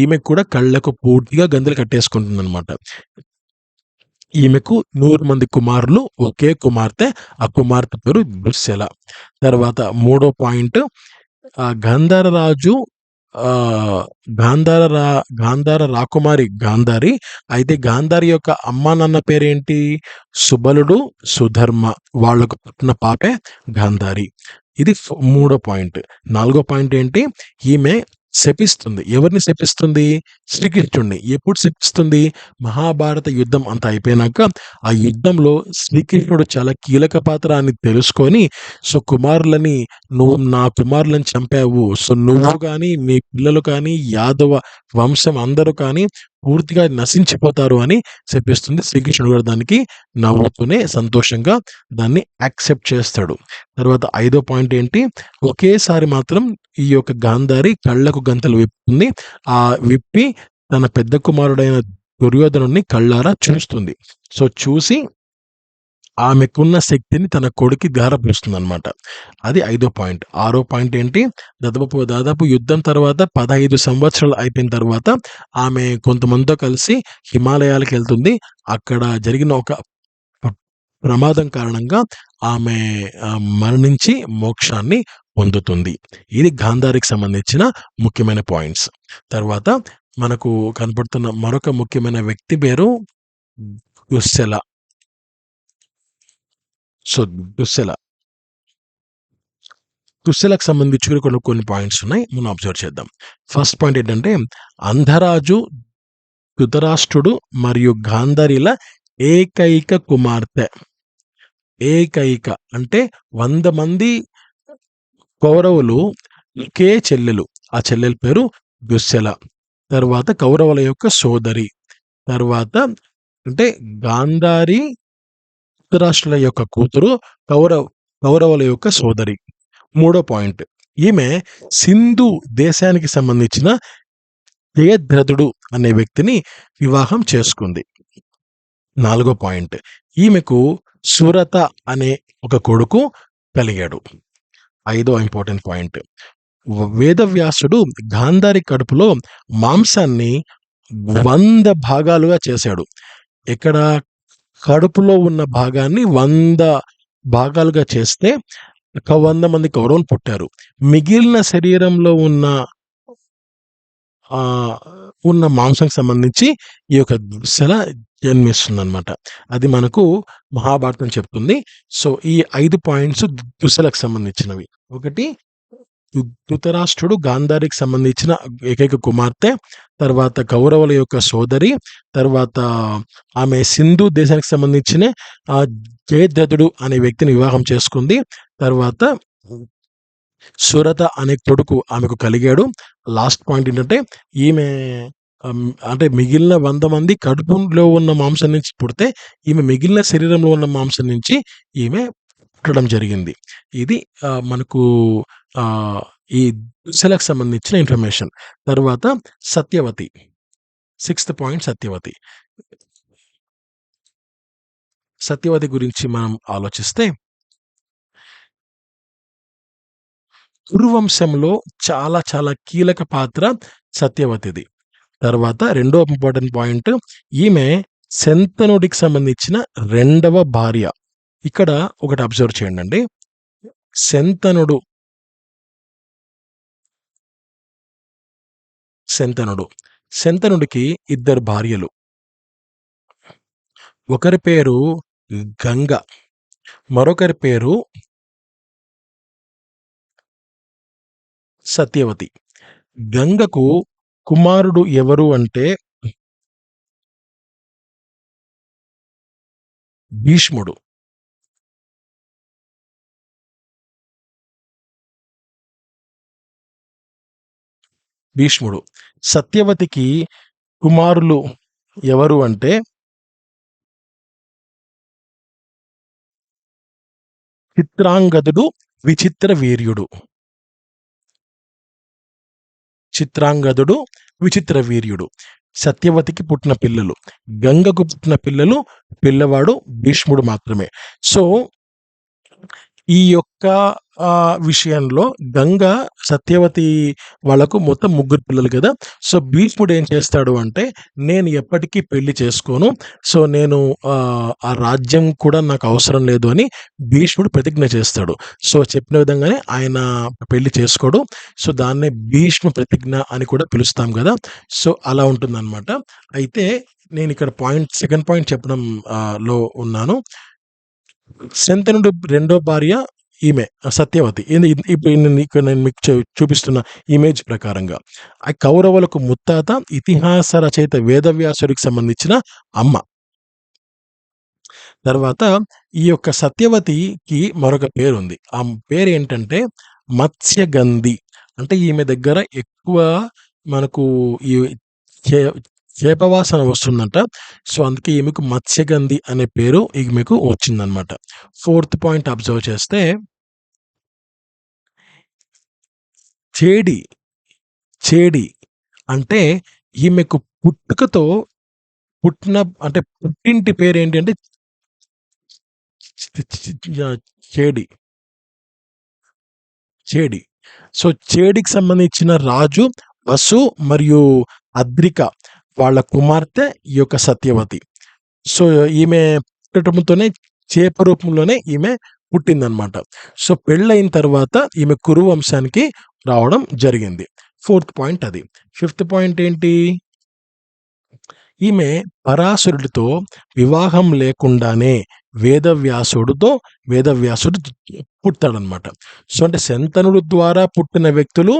ఈమె కూడా కళ్ళకు పూర్తిగా గంతలు కట్టేసుకుంటుందన్నమాట. ఈమెకు 100 మంది కుమారులు, ఒకే కుమార్తె. ఆ కుమార్తె పేరు దుశ్శల. తర్వాత మూడో పాయింట్, గాంధార రాజు గాంధార రాకుమారి గాంధారి. అయితే గాంధారి యొక్క అమ్మా నాన్న పేరేంటి? సుబలుడు, సుధర్మ. వాళ్లకు పుట్టిన పాపే గాంధారి. ఇది మూడో పాయింట్. నాలుగో పాయింట్ ఏంటి? ఈమె శపిస్తుంది. ఎవరిని శపిస్తుంది? శ్రీకృష్ణుడిని. ఎప్పుడు శపిస్తుంది? మహాభారత యుద్ధం అంతా అయిపోయినాక ఆ యుద్ధంలో శ్రీకృష్ణుడు చాలా కీలక పాత్ర అని తెలుసుకొని, సో కుమారులని, నువ్వు నా కుమారులను చంపావు, సో నువ్వు కానీ నీ పిల్లలు కానీ యాదవ వంశం అందరూ కానీ పూర్తిగా నశించిపోతారు అని శపిస్తుంది. శ్రీకృష్ణుడు కూడా దానికి నవ్వుతూనే సంతోషంగా దాన్ని యాక్సెప్ట్ చేస్తాడు. తర్వాత ఐదో పాయింట్ ఏంటి? ఒకేసారి మాత్రం ఈ యొక్క గాంధారి కళ్ళకు గంతలు విప్పుతుంది. ఆ విప్పి తన పెద్ద కుమారుడైన దుర్యోధనుడిని కళ్ళారా చూస్తుంది. సో చూసి ఆమెకున్న శక్తిని తన కొడుక్కి ధారపోస్తుంది అనమాట. అది ఐదో పాయింట్. ఆరో పాయింట్ ఏంటి? దాదాపు యుద్ధం తర్వాత 15 సంవత్సరాలు అయిపోయిన తర్వాత ఆమె కొంతమందితో కలిసి హిమాలయాలకు వెళ్తుంది. అక్కడ జరిగిన ఒక ప్రమాదం కారణంగా ఆమె మరణించి మోక్షాన్ని పొందుతుంది. ఇది గాంధారికి సంబంధించిన ముఖ్యమైన పాయింట్స్. తర్వాత మనకు కనపడుతున్న మరొక ముఖ్యమైన వ్యక్తి పేరు దుశ్శల. సో దుశ్శలకు సంబంధించి కొన్ని పాయింట్స్ ఉన్నాయి, మనం అబ్జర్వ్ చేద్దాం. ఫస్ట్ పాయింట్ ఏంటంటే, అంధరాజు ధృతరాష్ట్రుడు మరియు గాంధారిల ఏకైక కుమార్తె. ఏకైక అంటే 100 మంది కౌరవులు ఒకే చెల్లెలు. ఆ చెల్లెల పేరు దుశ్శల. తర్వాత కౌరవుల యొక్క సోదరి. తర్వాత అంటే గాంధారి ధృతరాష్ట్రుల యొక్క కూతురు, కౌరవుల యొక్క సోదరి. మూడో పాయింట్, ఈమె సింధు దేశానికి సంబంధించిన జయద్రథుడు అనే వ్యక్తిని వివాహం చేసుకుంది. నాలుగో పాయింట్, ఈమెకు సురత అనే ఒక కొడుకు కలిగాడు. ఐదో ఇంపార్టెంట్ పాయింట్, వేదవ్యాసుడు గాంధారి కడుపులో మాంసాన్ని 100 భాగాలుగా చేశాడు. ఇక్కడ కడుపులో ఉన్న భాగాన్ని 100 భాగాలుగా చేస్తే 100 మంది కౌరవులు పుట్టారు. మిగిలిన శరీరంలో ఉన్న మాంసానికి సంబంధించి ఈ యొక్క దుశ్శల జన్మిస్తుందన్నమాట. అది మనకు మహాభారతం చెప్తుంది. సో ఈ 5 పాయింట్స్ దుశ్శలకు సంబంధించినవి. ఒకటి, ధృతరాష్ట్రుడు గాంధారికి సంబంధించిన ఏకైక కుమార్తె. తర్వాత కౌరవుల యొక్క సోదరి. తర్వాత ఆమె సింధు దేశానికి సంబంధించిన జయద్రథుడు అనే వ్యక్తిని వివాహం చేసుకుంది. తర్వాత సురత అనే కొడుకు ఆమెకు కలిగాడు. లాస్ట్ పాయింట్ ఏంటంటే, ఈమె అంటే మిగిలిన 100 మంది కడుపులో ఉన్న మాంసం నుంచి పుడితే, ఈమె మిగిలిన శరీరంలో ఉన్న మాంసం నుంచి ఈమె పుట్టడం జరిగింది. ఇది మనకు ఈ దుశ్శలకు సంబంధించిన ఇన్ఫర్మేషన్. తర్వాత సత్యవతి. Sixth point Satyavati. సత్యవతి గురించి మనం ఆలోచిస్తే కురువంశంలో చాలా చాలా కీలక పాత్ర సత్యవతిది. తర్వాత రెండో ఇంపార్టెంట్ పాయింట్, ఈమె శంతనుడికి సంబంధించిన రెండవ భార్య. ఇక్కడ ఒకటి అబ్జర్వ్ చేయండి. శంతనుడు శంతనుడికి ఇద్దరు భార్యలు. ఒకరి పేరు గంగ, మరొకరి పేరు సత్యవతి. గంగకు కుమారుడు ఎవరు అంటే భీష్ముడు. సత్యవతికి కుమారులు ఎవరు అంటే చిత్రాంగదుడు, విచిత్ర వీర్యుడు. సత్యవతికి పుట్టిన పిల్లలు, గంగకు పుట్టిన పిల్లవాడు భీష్ముడు మాత్రమే. సో ఈ యొక్క విషయంలో గంగ, సత్యవతి వాళ్ళకు మొత్తం ముగ్గురు పిల్లలు కదా. సో భీష్ముడు ఏం చేస్తాడు అంటే, నేను ఎప్పటికీ పెళ్లి చేసుకోను, సో నేను ఆ రాజ్యం కూడా నాకు అవసరం లేదు అని భీష్ముడు ప్రతిజ్ఞ చేస్తాడు. సో చెప్పిన విధంగానే ఆయన పెళ్లి చేసుకోడు. సో దాన్నే భీష్మ ప్రతిజ్ఞ అని కూడా పిలుస్తాం కదా. సో అలా ఉంటుందన్నమాట. అయితే నేను ఇక్కడ సెకండ్ పాయింట్ చెప్పడం లో ఉన్నాను. శంతనుడు రెండో భార్య ఈమె సత్యవతి. ఇప్పుడు నేను మీకు చూపిస్తున్న ఇమేజ్ ప్రకారంగా ఆ కౌరవులకు ముత్తాత, ఇతిహాస రచయిత వేదవ్యాసుడికి సంబంధించిన అమ్మ. తర్వాత ఈ యొక్క సత్యవతికి మరొక పేరు ఉంది. ఆ పేరు ఏంటంటే మత్స్యగంధి. అంటే ఈమె దగ్గర ఎక్కువ మనకు ఈ చేపవాసన వస్తుందంట. సో అందుకే ఈమెకు మత్స్యగంధి అనే పేరు ఈమెకు వచ్చిందనమాట. ఫోర్త్ పాయింట్ అబ్జర్వ్ చేస్తే చేడి అంటే ఈమెకు పుట్టుకతో అంటే పుట్టింటి పేరు ఏంటి అంటే చేడి. సో చేడికి సంబంధించిన రాజు వసు మరియు అద్రిక వాళ్ళ కుమార్తె ఈ యొక్క సత్యవతి. సో ఈమె పుట్టడంతోనే చేప రూపంలోనే ఈమె పుట్టిందనమాట. సో పెళ్ళైన తర్వాత ఈమె కురు వంశానికి రావడం జరిగింది. ఫోర్త్ పాయింట్ అది. ఫిఫ్త్ పాయింట్ ఏంటి, ఈమె పరాశరుడితో వివాహం లేకుండానే వేదవ్యాసుడు పుట్టాడనమాట. సో అంటే శంతనుడు ద్వారా పుట్టిన వ్యక్తులు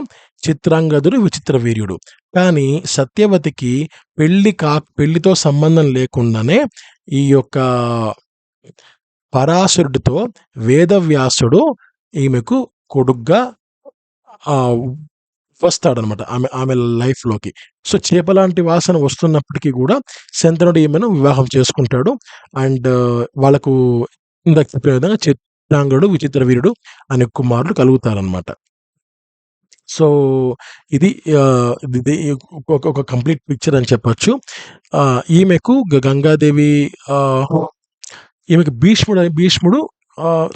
చిత్రాంగదుడు, విచిత్ర వీర్యుడు. కానీ సత్యవతికి పెళ్లితో సంబంధం లేకుండానే ఈ యొక్క పరాశరుడితో వేదవ్యాసుడు ఈమెకు కొడుగ్గా వస్తాడనమాట ఆమె లైఫ్లోకి. సో చేపలాంటి వాసన వస్తున్నప్పటికీ కూడా శంతనుడు ఈమెను వివాహం చేసుకుంటాడు. అండ్ వాళ్ళకు ఇందాక చెప్పిన విధంగా చిత్రాంగడు, విచిత్ర వీరుడు అనే కుమారులు కలుగుతారనమాట. సో ఇది ఒక కంప్లీట్ పిక్చర్ అని చెప్పచ్చు. ఈమెకు గంగాదేవి, ఈమెకు భీష్ముడు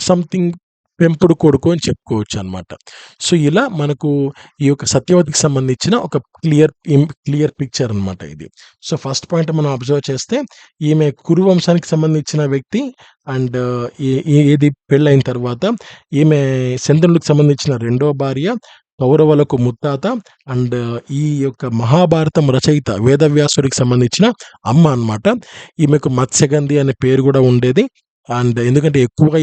సంథింగ్ పెంపుడు కొడుకు అని చెప్పుకోవచ్చు అనమాట. సో ఇలా మనకు ఈ యొక్క సత్యవతికి సంబంధించిన ఒక క్లియర్ పిక్చర్ అనమాట ఇది. సో ఫస్ట్ పాయింట్ మనం అబ్జర్వ్ చేస్తే ఈమె కురు వంశానికి సంబంధించిన వ్యక్తి. అండ్ ఏది పెళ్ళైన తర్వాత ఈమె శంతనుడికి సంబంధించిన రెండో భార్య, కౌరవులకు ముత్తాత, అండ్ ఈ యొక్క మహాభారతం రచయిత వేదవ్యాసుడికి సంబంధించిన అమ్మ అనమాట. ఈమెకు మత్స్యగంధి అనే పేరు కూడా ఉండేది. అండ్ ఎందుకంటే ఎక్కువగా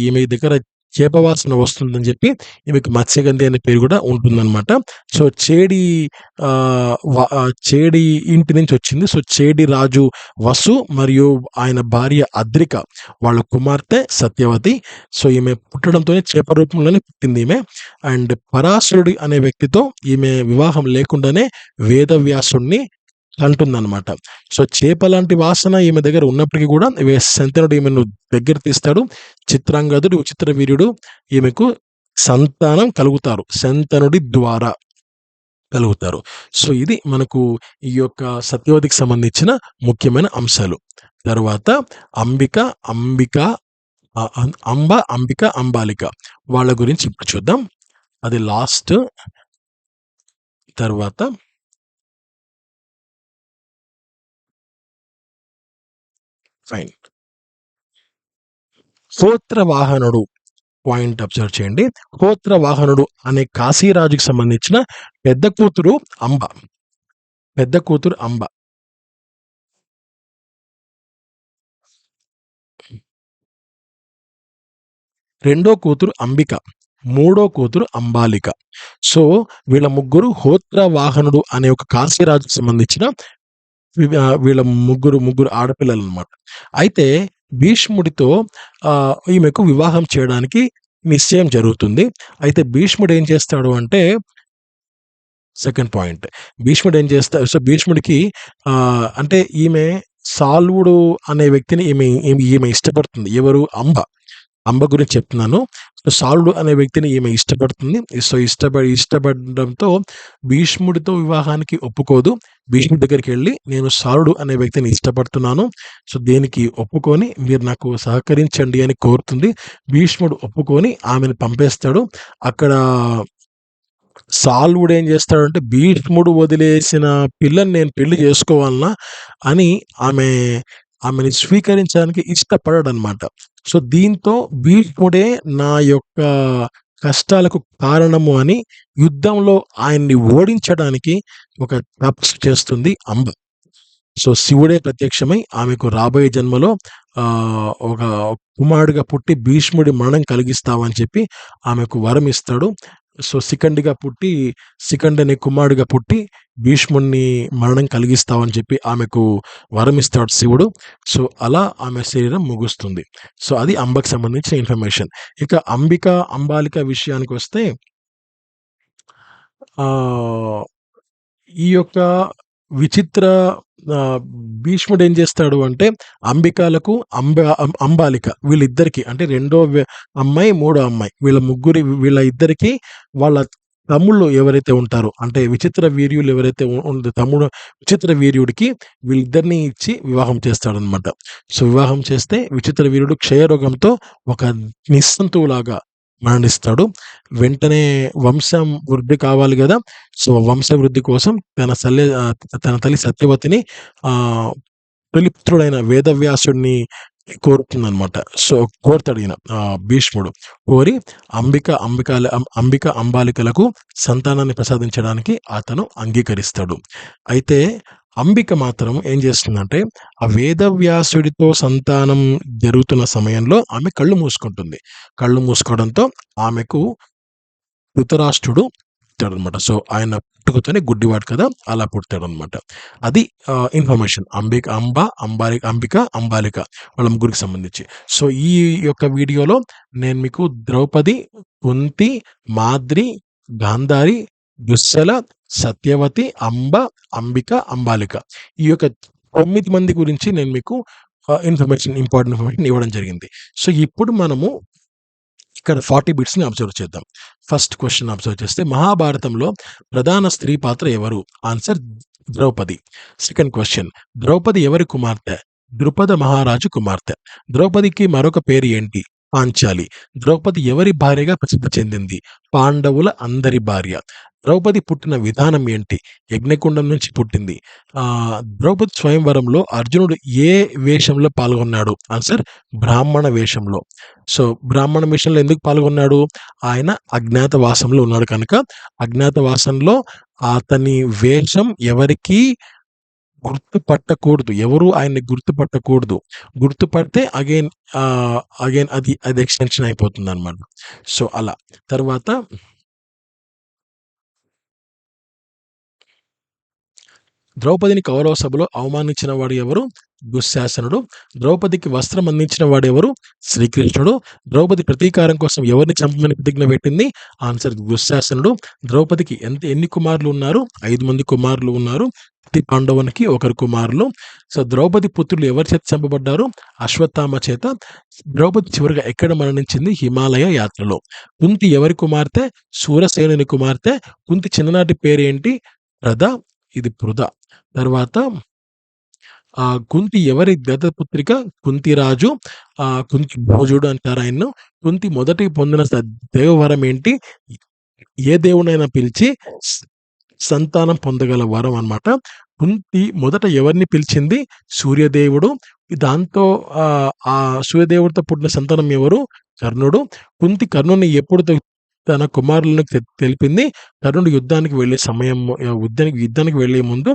ఈమె దగ్గర చేపవాసన వస్తుందని చెప్పి ఈమెకి మత్స్యగంధి అనే పేరు కూడా ఉంటుందన్నమాట. సో చేడి ఇంటి నుంచి వచ్చింది. సో చేడి రాజు వసు మరియు ఆయన భార్య అద్రిక వాళ్ళ కుమార్తె సత్యవతి. సో ఈమె పుట్టడంతోనే చేప రూపంలోనే పుట్టింది ఈమె. అండ్ పరాశరుడి అనే వ్యక్తితో ఈమె వివాహం లేకుండానే వేదవ్యాసుడిని అంటుందన్నమాట. సో చేప లాంటి వాసన ఈమె దగ్గర ఉన్నప్పటికీ కూడా శంతనుడు ఈమెను దగ్గర తీస్తాడు. చిత్రాంగదుడు, విచిత్ర వీర్యుడు ఈమెకు సంతానం కలుగుతారు. శంతనుడి ద్వారా కలుగుతారు. సో, ఇది మనకు ఈ యొక్క సత్యవతికి సంబంధించిన ముఖ్యమైన అంశాలు. తరువాత అంబిక, అంబిక అంబ, అంబిక, అంబాలిక వాళ్ళ గురించి ఇప్పుడు చూద్దాం. అది లాస్ట్. తర్వాత ఫైన్. హోత్రవాహనుడు పాయింట్ అబ్జర్వ్ చేయండి. హోత్రవాహనుడు అనే కాశీరాజుకి సంబంధించిన పెద్ద కూతురు అంబ. పెద్ద కూతురు అంబ. రెండో కూతురు అంబిక. మూడో కూతురు అంబాలిక. సో, వీళ్ళ ముగ్గురు హోత్రవాహనుడు అనే ఒక కాశీరాజుకి సంబంధించిన వీళ్ళ ముగ్గురు ఆడపిల్లలనమాట. అయితే భీష్ముడితో ఈమెకు వివాహం చేయడానికి నిశ్చయం జరుగుతుంది. అయితే భీష్ముడు ఏం చేస్తాడు అంటే సెకండ్ పాయింట్. భీష్ముడు ఏం చేస్తాడు, సో, భీష్ముడికి అంటే ఈమె సాల్వుడు అనే వ్యక్తిని ఈమె ఇష్టపడుతుంది. ఎవరు? అంబ. అంబ గురించి చెప్తున్నాను. సో, సాలుడు అనే వ్యక్తిని ఈమె ఇష్టపడుతుంది. సో, ఇష్టపడడంతో భీష్ముడితో వివాహానికి ఒప్పుకోదు. భీష్ముడి దగ్గరికెళ్ళి నేను సాలుడు అనే వ్యక్తిని ఇష్టపడుతున్నాను. సో, దీనికి ఒప్పుకొని మీరు నాకు సహకరించండి అని కోరుతుంది. భీష్ముడు ఒప్పుకొని ఆమెను పంపేస్తాడు. అక్కడ సాల్వుడు ఏం చేస్తాడంటే భీష్ముడు వదిలేసిన పిల్లని నేను పెళ్లి చేసుకోవాలనా అని ఆమెని స్వీకరించడానికి ఇష్టపడడనమాట. సో, దీంతో భీష్ముడే నా యొక్క కష్టాలకు కారణము అని యుద్ధంలో ఆయన్ని ఓడించడానికి ఒక తపస్సు చేస్తుంది అంబ. సో, శివుడే ప్రత్యక్షమై ఆమెకు రాబోయే జన్మలో ఒక కుమారుడిగా పుట్టి భీష్ముడి మరణం కలిగిస్తావని చెప్పి ఆమెకు వరం ఇస్తాడు. సో, శిఖండి అనే కుమారుడిగా పుట్టి భీష్ముడిని మరణం కలిగిస్తావని చెప్పి ఆమెకు వరమిస్తాడు శివుడు. సో, అలా ఆమె శరీరం ముగుస్తుంది. సో, అది అంబకి సంబంధించిన ఇన్ఫర్మేషన్. ఇక అంబిక, అంబాలిక విషయానికొస్తే ఆహ్, ఈ యొక్క విచిత్ర ఆహ్, భీష్ముడు ఏం చేస్తాడు అంటే అంబికాలకు, అంబాలిక వీళ్ళిద్దరికీ అంటే రెండో అమ్మాయి, మూడో అమ్మాయి వీళ్ళ ఇద్దరికీ వాళ్ళ తమ్ముళ్ళు ఎవరైతే ఉంటారో అంటే విచిత్ర వీర్యులు ఎవరైతే తమ్ముడు విచిత్ర వీర్యుడికి వీళ్ళిద్దరిని ఇచ్చి వివాహం చేస్తాడనమాట. సో, వివాహం చేస్తే విచిత్ర వీర్యుడు క్షయరోగంతో ఒక నిస్సంతువులాగా మరణిస్తాడు. వెంటనే వంశం వృద్ధి కావాలి గదా! సో, వంశవృద్ధి కోసం తన తల్లి సత్యవతిని ఆహ్, తొలిపుత్రుడైన వేదవ్యాసుడిని కోరుతుందనమాట. సో, కోరతాడు భీష్ముడు. కోరి అంబిక, అంబాలికలకు సంతానాన్ని ప్రసాదించడానికి అతను అంగీకరిస్తాడు. అయితే అంబిక మాత్రం ఏం చేస్తుందంటే, ఆ వేదవ్యాసుడితో సంతానం జరుగుతున్న సమయంలో ఆమె కళ్ళు మూసుకుంటుంది. కళ్ళు మూసుకోవడంతో ఆమెకు ధృతరాష్ట్రుడు పుట్టాడనమాట. సో, ఆయన పుట్టుకతోనే గుడ్డివాడు కదా! అలా పుట్టాడనమాట. అది ఇన్ఫర్మేషన్. అంబిక, అంబాలిక వాళ్ళ ముగ్గురికి సంబంధించి. సో, ఈ యొక్క వీడియోలో నేను మీకు ద్రౌపది, కుంతి, మాద్రి, గాంధారి, దుశ్శల, సత్యవతి, అంబ, అంబిక, అంబాలిక ఈ యొక్క 9 మంది గురించి నేను మీకు ఇంపార్టెంట్ ఇన్ఫర్మేషన్ ఇవ్వడం జరిగింది. సో, ఇప్పుడు మనము ఇక్కడ 40 బిట్స్‌ని అబ్జర్వ్ చేద్దాం. ఫస్ట్ క్వెషన్ అబ్జర్వ్ చేస్తే మహాభారతంలో ప్రధాన స్త్రీ పాత్ర ఎవరు? Answer Draupadi. Second question Draupadi ఎవరి కుమార్తె? ద్రుపద మహారాజు కుమార్తె. ద్రౌపదికి మరొక పేరు ఏంటి? పాంచాలి. ద్రౌపది ఎవరి భార్యగా ప్రసిద్ధి చెందింది? పాండవుల అందరి భార్య. ద్రౌపది పుట్టిన విధానం ఏంటి? యజ్ఞకుండం నుంచి పుట్టింది. ద్రౌపది స్వయంవరంలో అర్జునుడు ఏ వేషంలో పాల్గొన్నాడు? ఆన్సర్ బ్రాహ్మణ వేషంలో. సో, బ్రాహ్మణ వేషంలో ఎందుకు పాల్గొన్నాడు? ఆయన అజ్ఞాతవాసంలో ఉన్నాడు కనుక అజ్ఞాతవాసంలో అతని వేషం ఎవరికీ గుర్తుపట్టకూడదు. ఎవరు ఆయన్ని గుర్తుపట్టకూడదు. గుర్తుపడితే అగైన్ అది ఎక్స్‌టెన్షన్ అయిపోతుందనమాట. సో, అలా. తర్వాత ద్రౌపదిని కౌరవ సభలో అవమానించిన వాడు ఎవరు? దుశ్శాసనుడు. ద్రౌపదికి వస్త్రం అందించిన వాడెవరు? శ్రీకృష్ణుడు. ద్రౌపది ప్రతీకారం కోసం ఎవరిని చంపమని ప్రతిజ్ఞ పెట్టింది? ఆన్సర్ దుశ్శాసనుడు. ద్రౌపదికి ఎన్ని కుమారులు ఉన్నారు? 5 మంది కుమారులు ఉన్నారు. ప్రతి పాండవునికి ఒకరు కుమారులు. సో ద్రౌపది పుత్రులు ఎవరి చేత చంపబడ్డారు? అశ్వత్థామ చేత. ద్రౌపది చివరిగా ఎక్కడ మరణించింది? హిమాలయ యాత్రలో. కుంతి ఎవరి కుమార్తె? శూరసేనుని కుమార్తె. కుంతి చిన్ననాటి పేరేంటి? ప్రద. ఇది పృథ. తర్వాత కుంతి ఎవరి దత్తపుత్రిక? కుంతిరాజు. కుంతి భోజుడు అంటారు ఆయన్ను. కుంతి మొదటి పొందిన దేవవరం ఏంటి? ఏ దేవునైనా పిలిచి సంతానం పొందగల వరం అన్నమాట. కుంతి మొదట ఎవరిని పిలిచింది? సూర్యదేవుడు. దాంతో ఆ సూర్యదేవుడితో పుట్టిన సంతానం ఎవరు? కర్ణుడు. కుంతి కర్ణుని ఎప్పుడు తన కుమారులను తెలిపింది? కర్ణుడు యుద్ధానికి వెళ్ళే సమయం, యుద్ధానికి వెళ్లే ముందు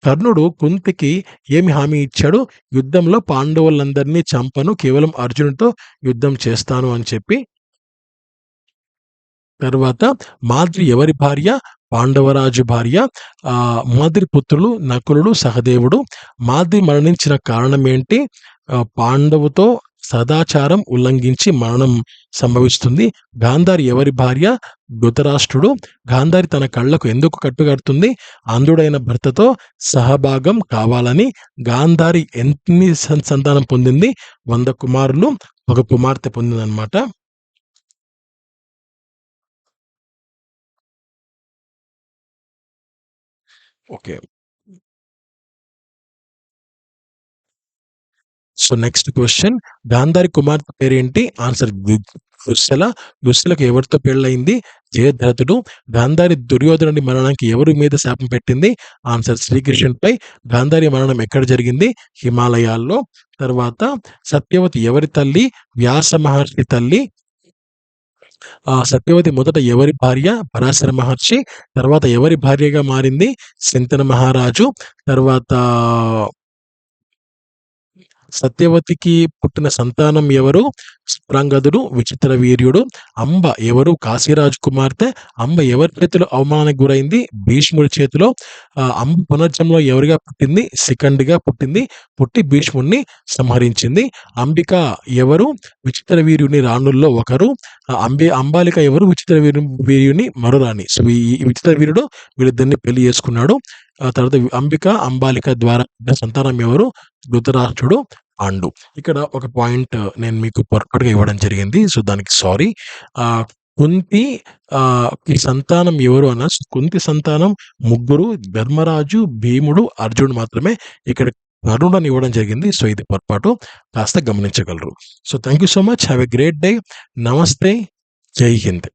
కర్ణుడు కుంతికి ఏమి హామీ ఇచ్చాడు? యుద్ధంలో పాండవులందరినీ చంపను, కేవలం అర్జునుడితో యుద్ధం చేస్తాను అని చెప్పి. తర్వాత మాద్రి ఎవరి భార్య? పాండవరాజు భార్య. మాద్రి పుత్రులు నకులుడు, సహదేవుడు. మాద్రి మరణించిన కారణం ఏంటి? పాండవుతో సదాచారం ఉల్లంఘించి మరణం సంభవిస్తుంది. గాంధారి ఎవరి భార్య? ధృతరాష్ట్రుడు. గాంధారి తన కళ్ళకు ఎందుకు కట్టుకడుతుంది? అంధుడైన భర్తతో సహభాగం కావాలని. గాంధారి ఎన్ని సంతానం పొందింది? 100 కుమారులు, ఒక కుమార్తె పొందిందనమాట. Okay. So next question, Gandhari కుమార్తె పేరేంటి? ఆన్సర్ దుశ్శల. దుశ్శలకు ఎవరితో పెళ్ళయింది? జయద్రథుడు. గాంధారి దుర్యోధనుడి మరణానికి ఎవరి మీద శాపం పెట్టింది? ఆన్సర్ శ్రీకృష్ణుడిపై. గాంధారి మరణం ఎక్కడ జరిగింది? హిమాలయాల్లో. తర్వాత సత్యవతి ఎవరి తల్లి? వ్యాస మహర్షి తల్లి. సత్యవతి మొదట ఎవరి భార్య? పరాశర మహర్షి. తర్వాత ఎవరి భార్యగా మారింది? శంతన మహారాజు. తర్వాత సత్యవతికి పుట్టిన సంతానం ఎవరు? స్ప్రంగదుడు, విచిత్ర వీర్యుడు. అంబ ఎవరు? కాశీరాజు కుమార్తె. అంబ ఎవరి చేతిలో అవమానానికి గురైంది? భీష్ముడి చేతిలో. అంబ పునర్జన్మలో ఎవరిగా పుట్టింది? శిఖండిగా పుట్టింది. పుట్టి భీష్ముడిని సంహరించింది. అంబిక ఎవరు? విచిత్ర వీర్యుని రాణుల్లో ఒకరు. అంబాలిక ఎవరు? విచిత్ర వీర్యుని మరురాణి. సో ఈ విచిత్ర వీరుడు వీళ్ళిద్దరిని పెళ్లి చేసుకున్నాడు. ఆ తర్వాత అంబిక, అంబాలిక ద్వారా సంతానం ఎవరు? ధృతరాష్ట్రుడు, పాండు. ఇక్కడ ఒక పాయింట్ నేను మీకు పొరపాటుగా ఇవ్వడం జరిగింది. సో దానికి సారీ. కుంతి ఈ సంతానం ఎవరు అన్న, కుంతి సంతానం ముగ్గురు: ధర్మరాజు, భీముడు, అర్జునుడు మాత్రమే. ఇక్కడ కర్ణుడని ఇవ్వడం జరిగింది. సో ఇది పొరపాటు, కాస్త గమనించగలరు. So thank you so much. Have a great day. నమస్తే. జై హింద్.